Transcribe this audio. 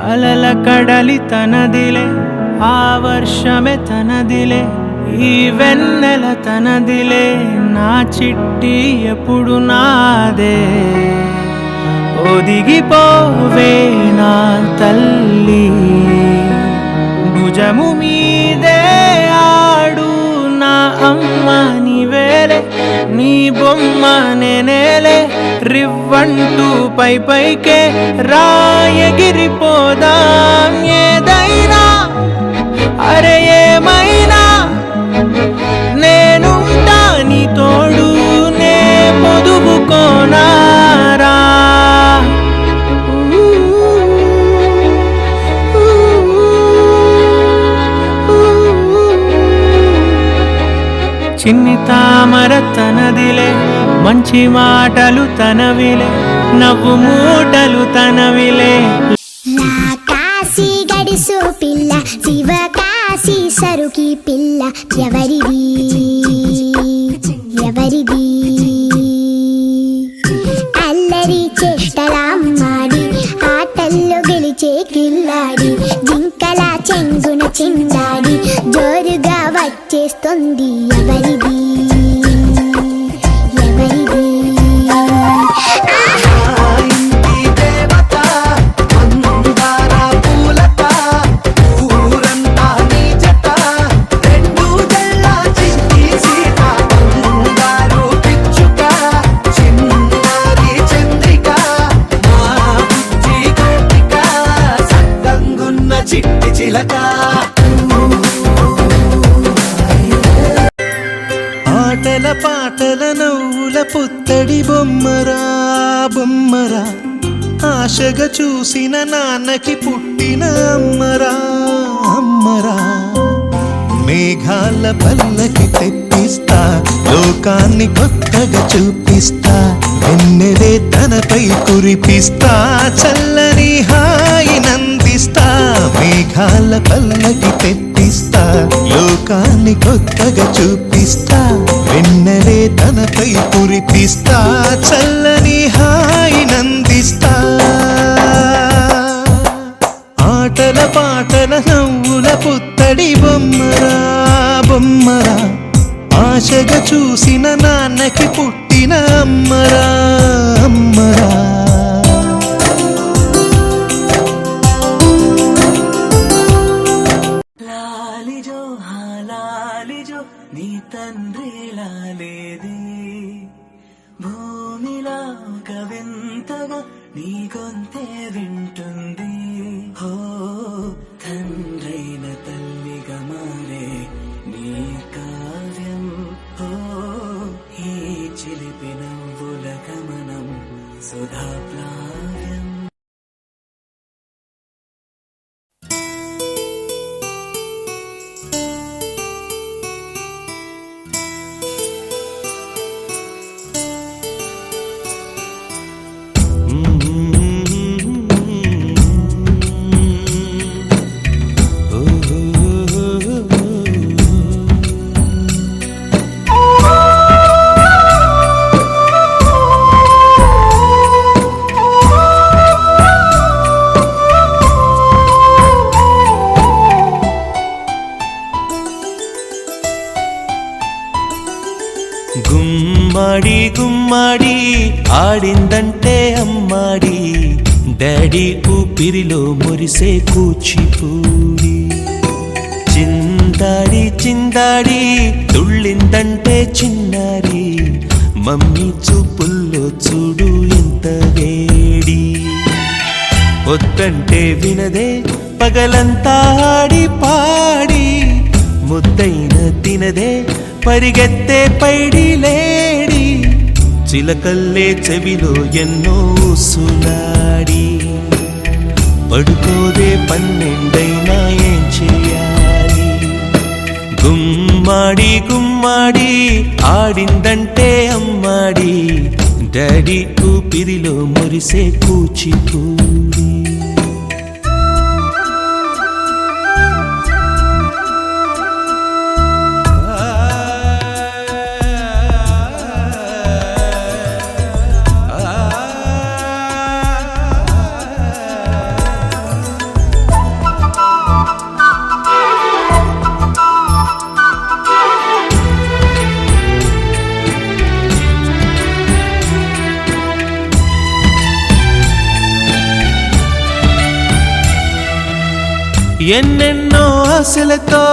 అలల కడలి తనదిలే ఆ వర్షమే తనదిలే ఈ వెన్నెల తనదిలే నా చిట్టి ఎప్పుడు నాదే ఒదిగిపోవే నా తల్లి భుజము మీదే ఆడు నా అమ్మ నీవేలే నీ బొమ్మ నేనేలే రివ్వంటూ పై పైకే రాయగిరిపోదాం ఏదైనా అరే ఏమైనా నేనుంటా నీ తోడు నే పొదుపుకోనారా చిన్ని తామర తనదిలే మంచి మాటలు తనవిలే నవ్వు మూటలు తనవిలే కాశీ గడిసు పిల్ల శివకాశీ సరుకి పిల్ల ఎవరిది ఎవరిది అల్లరి చేష్టలామ్మాడి ఆటల్లో గెలిచే కిల్లాడి జింకల చెంగున చిందాడి జోరుగా వచ్చేస్తుంది ఎవరిది ఎవరిది ఆటల పాటల నవ్వుల పుత్తడి బొమ్మరా బొమ్మరా ఆశగా చూసిన నాన్నకి పుట్టిన అమ్మరా అమ్మరా మేఘాల పల్లకి తెప్పిస్తా లోకాన్ని కొత్తగా చూపిస్తా వెన్నెలే తనపై కురిపిస్తా చల్లని హాయి నందిస్తా మేఘాల పల్లకి తెప్పిస్తా లోకాన్ని కొత్తగా చూపిస్తా వెన్నెలే తనపై కురిపిస్తా చల్లని హాయి నందిస్తా ఆటల పాటల నవ్వుల పుత్తడి బొమ్మరా బొమ్మరా ఆశగా చూసిన నాన్నకి పుట్టిన అమ్మరా అమ్మరా లాలిజో లాలిజో నీ తండ్రి లాలేది భూమిలా ఒక వింతగా నీ గొంతే వింటుంది హో తండ్రైన తల్లిగా మారే నీ కావ్యం హో ఈ చిలిపి నవ్వుల గమనం సుధా ప్లావ్యం గుమ్మడి గుమ్మడి ఆడిందంటే అమ్మాడి డాడీ ఊపిరిలో మురిసే కూచిపూడి చిందాడి చిందాడి తుళ్ళిందంటే చిన్నారి మమ్మీ చూపుల్లో చూడు ఎంత వేడి వద్దంటే వినదే పగలంతా ఆడి పాడి ముద్దైన తినదే పరిగెత్తే పైడి లేడి చిలకల్లే చెవిలో ఎన్నో సులాడి పడుకోదే పన్నెండైనా ఏం చేయాలి గుమ్మాడి గుమ్మాడి ఆడిందంటే అమ్మాడి డాడీ ఊపిరిలో మురిసే కూచిపూడి ఎన్నెన్నో ఆశలతో